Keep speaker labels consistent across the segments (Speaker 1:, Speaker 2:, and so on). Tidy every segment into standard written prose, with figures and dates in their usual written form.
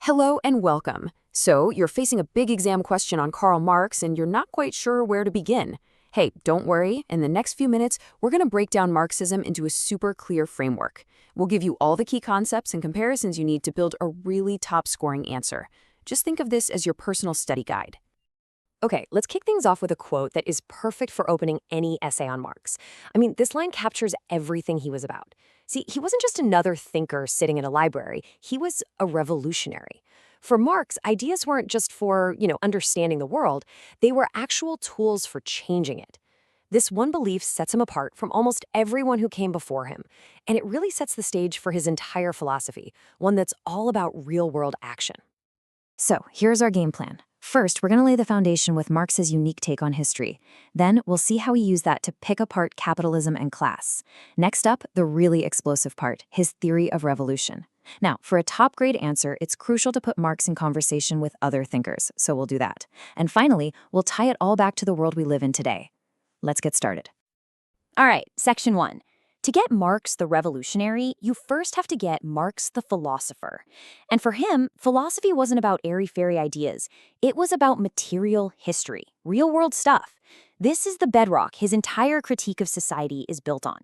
Speaker 1: Hello and welcome. So, you're facing a big exam question on Karl Marx and you're not quite sure where to begin. Hey, don't worry. In the next few minutes, we're going to break down Marxism into a super clear framework. We'll give you all the key concepts and comparisons you need to build a really top-scoring answer. Just think of this as your personal study guide.
Speaker 2: Okay, let's kick things off with a quote that is perfect for opening any essay on Marx. This line captures everything he was about. See, he wasn't just another thinker sitting in a library. He was a revolutionary. For Marx, ideas weren't just for, understanding the world. They were actual tools for changing it. This one belief sets him apart from almost everyone who came before him, and it really sets the stage for his entire philosophy, one that's all about real-world action.
Speaker 3: So, here's our game plan. First, we're going to lay the foundation with Marx's unique take on history. Then, we'll see how he used that to pick apart capitalism and class. Next up, the really explosive part, his theory of revolution. Now, for a top-grade answer, it's crucial to put Marx in conversation with other thinkers, so we'll do that. And finally, we'll tie it all back to the world we live in today. Let's get started.
Speaker 4: All right, section 1. To get Marx the revolutionary, you first have to get Marx the philosopher. And for him, philosophy wasn't about airy-fairy ideas. It was about material history, real-world stuff. This is the bedrock his entire critique of society is built on.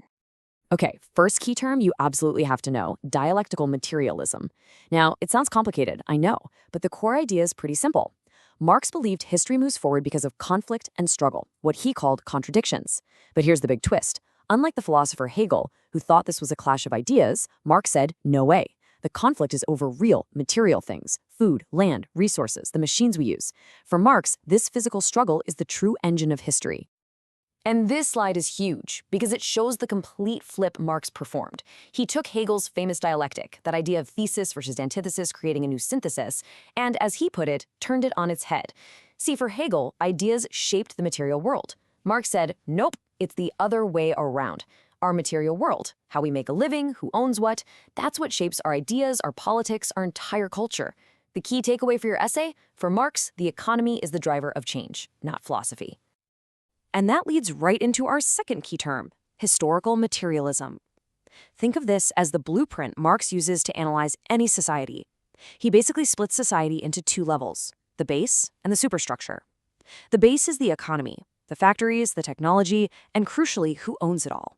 Speaker 1: Okay, first key term you absolutely have to know, dialectical materialism. Now, it sounds complicated, I know, but the core idea is pretty simple. Marx believed history moves forward because of conflict and struggle, what he called contradictions. But here's the big twist. Unlike the philosopher Hegel, who thought this was a clash of ideas, Marx said, no way. The conflict is over real, material things, food, land, resources, the machines we use. For Marx, this physical struggle is the true engine of history. And this slide is huge because it shows the complete flip Marx performed. He took Hegel's famous dialectic, that idea of thesis versus antithesis creating a new synthesis, and as he put it, turned it on its head. See, for Hegel, ideas shaped the material world. Marx said, nope, it's the other way around. Our material world, how we make a living, who owns what, that's what shapes our ideas, our politics, our entire culture. The key takeaway for your essay? For Marx, the economy is the driver of change, not philosophy. And that leads right into our second key term, historical materialism. Think of this as the blueprint Marx uses to analyze any society. He basically splits society into two levels, the base and the superstructure. The base is the economy, the factories, the technology, and crucially, who owns it all.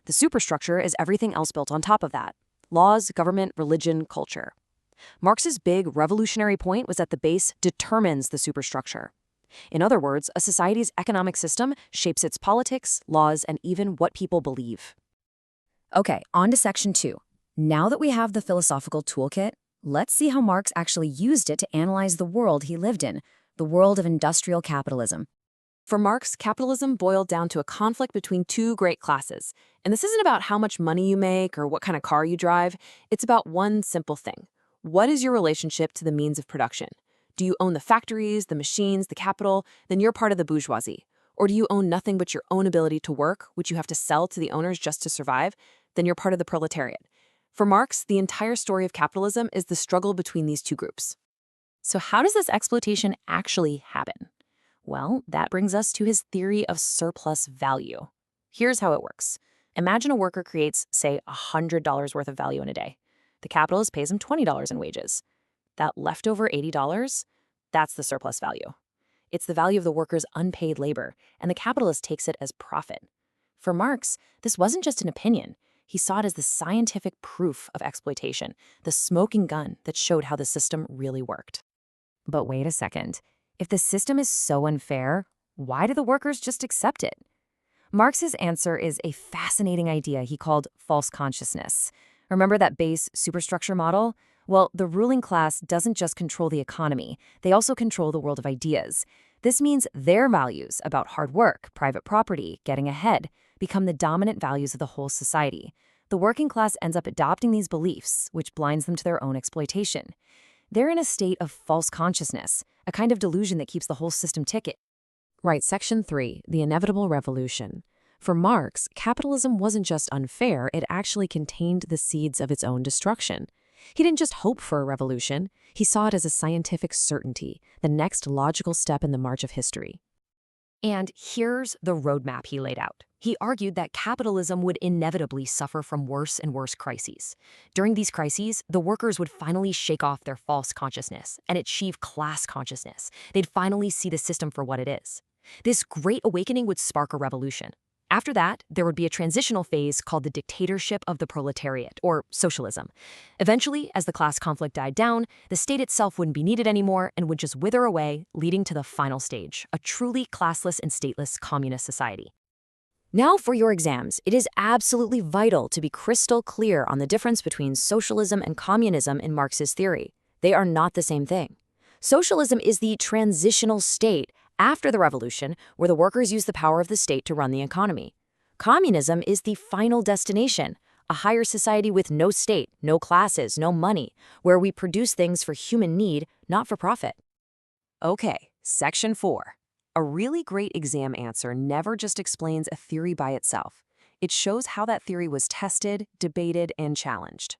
Speaker 1: The superstructure is everything else built on top of that, laws, government, religion, culture. Marx's big revolutionary point was that the base determines the superstructure. In other words, a society's economic system shapes its politics, laws, and even what people believe.
Speaker 3: Okay, on to section 2. Now that we have the philosophical toolkit, let's see how Marx actually used it to analyze the world he lived in, the world of industrial capitalism.
Speaker 1: For Marx, capitalism boiled down to a conflict between two great classes. And this isn't about how much money you make or what kind of car you drive. It's about one simple thing. What is your relationship to the means of production? Do you own the factories, the machines, the capital? Then you're part of the bourgeoisie. Or do you own nothing but your own ability to work, which you have to sell to the owners just to survive? Then you're part of the proletariat. For Marx, the entire story of capitalism is the struggle between these two groups. So how does this exploitation actually happen? Well, that brings us to his theory of surplus value. Here's how it works. Imagine a worker creates, say, $100 worth of value in a day. The capitalist pays him $20 in wages. That leftover $80, that's the surplus value. It's the value of the worker's unpaid labor, and the capitalist takes it as profit. For Marx, this wasn't just an opinion. He saw it as the scientific proof of exploitation, the smoking gun that showed how the system really worked.
Speaker 3: But wait a second. If the system is so unfair, why do the workers just accept it? Marx's answer is a fascinating idea he called false consciousness. Remember that base superstructure model? Well, the ruling class doesn't just control the economy, they also control the world of ideas. This means their values about hard work, private property, getting ahead, become the dominant values of the whole society. The working class ends up adopting these beliefs, which blinds them to their own exploitation. They're in a state of false consciousness, a kind of delusion that keeps the whole system ticking.
Speaker 1: Right, section 3, the inevitable revolution. For Marx, capitalism wasn't just unfair, it actually contained the seeds of its own destruction. He didn't just hope for a revolution, he saw it as a scientific certainty, the next logical step in the march of history.
Speaker 2: And here's the roadmap he laid out. He argued that capitalism would inevitably suffer from worse and worse crises. During these crises, the workers would finally shake off their false consciousness and achieve class consciousness. They'd finally see the system for what it is. This great awakening would spark a revolution. After that, there would be a transitional phase called the dictatorship of the proletariat, or socialism. Eventually, as the class conflict died down, the state itself wouldn't be needed anymore and would just wither away, leading to the final stage, a truly classless and stateless communist society. Now for your exams, it is absolutely vital to be crystal clear on the difference between socialism and communism in Marx's theory. They are not the same thing. Socialism is the transitional state after the revolution, where the workers use the power of the state to run the economy. Communism is the final destination, a higher society with no state, no classes, no money, where we produce things for human need, not for profit.
Speaker 1: Okay, Section 4. A really great exam answer never just explains a theory by itself. It shows how that theory was tested, debated, and challenged.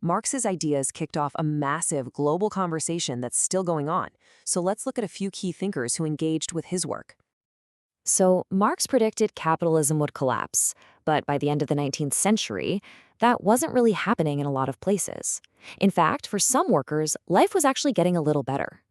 Speaker 1: Marx's ideas kicked off a massive global conversation that's still going on, so let's look at a few key thinkers who engaged with his work.
Speaker 2: So, Marx predicted capitalism would collapse, but by the end of the 19th century, that wasn't really happening in a lot of places. In fact, for some workers, life was actually getting a little better.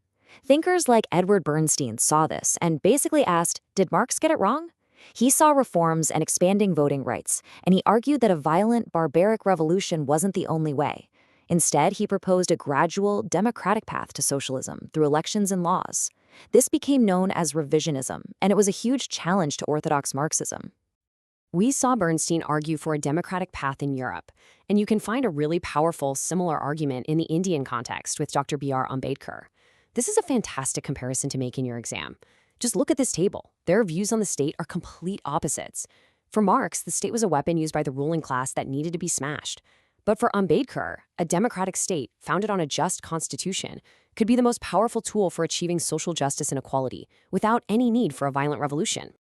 Speaker 2: Thinkers like Edward Bernstein saw this and basically asked, did Marx get it wrong? He saw reforms and expanding voting rights, and he argued that a violent, barbaric revolution wasn't the only way. Instead, he proposed a gradual, democratic path to socialism through elections and laws. This became known as revisionism, and it was a huge challenge to orthodox Marxism. We saw Bernstein argue for a democratic path in Europe, and you can find a really powerful, similar argument in the Indian context with Dr. B.R. Ambedkar. This is a fantastic comparison to make in your exam. Just look at this table. Their views on the state are complete opposites. For Marx, the state was a weapon used by the ruling class that needed to be smashed. But for Ambedkar, a democratic state founded on a just constitution could be the most powerful tool for achieving social justice and equality without any need for a violent revolution.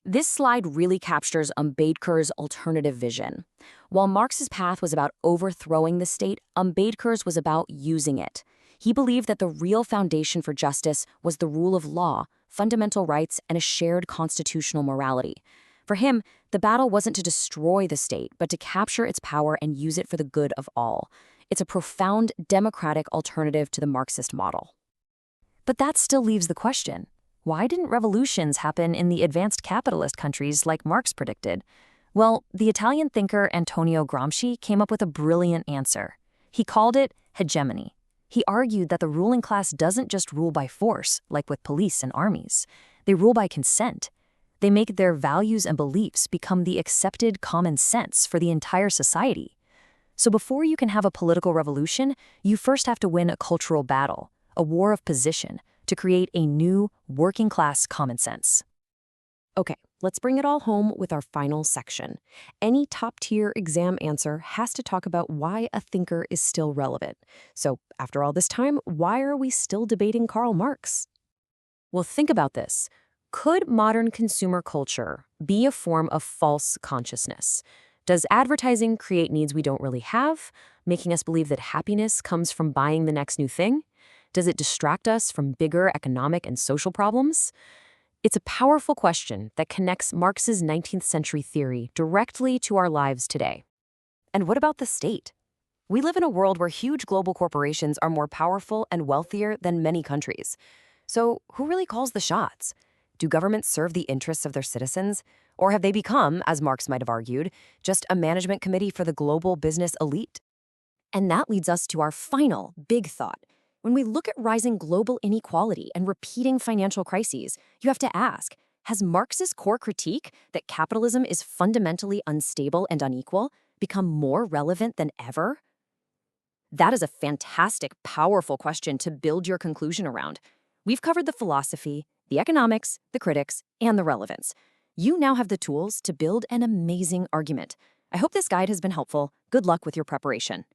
Speaker 2: This slide really captures Ambedkar's alternative vision. While Marx's path was about overthrowing the state, Ambedkar's was about using it. He believed that the real foundation for justice was the rule of law, fundamental rights, and a shared constitutional morality. For him, the battle wasn't to destroy the state, but to capture its power and use it for the good of all. It's a profound democratic alternative to the Marxist model. But that still leaves the question, why didn't revolutions happen in the advanced capitalist countries like Marx predicted? Well, the Italian thinker Antonio Gramsci came up with a brilliant answer. He called it hegemony. He argued that the ruling class doesn't just rule by force, like with police and armies. They rule by consent. They make their values and beliefs become the accepted common sense for the entire society. So before you can have a political revolution, you first have to win a cultural battle, a war of position, to create a new, working-class common sense. Okay, let's bring it all home with our final section. Any top-tier exam answer has to talk about why a thinker is still relevant. So, after all this time, why are we still debating Karl Marx? Well, think about this. Could modern consumer culture be a form of false consciousness? Does advertising create needs we don't really have, making us believe that happiness comes from buying the next new thing? Does it distract us from bigger economic and social problems? It's a powerful question that connects Marx's 19th century theory directly to our lives today. And what about the state? We live in a world where huge global corporations are more powerful and wealthier than many countries. So who really calls the shots? Do governments serve the interests of their citizens? Or have they become, as Marx might have argued, just a management committee for the global business elite? And that leads us to our final big thought. When we look at rising global inequality and repeating financial crises, you have to ask, has Marx's core critique that capitalism is fundamentally unstable and unequal become more relevant than ever? That is a fantastic, powerful question to build your conclusion around. We've covered the philosophy, the economics, the critics, and the relevance. You now have the tools to build an amazing argument. I hope this guide has been helpful. Good luck with your preparation.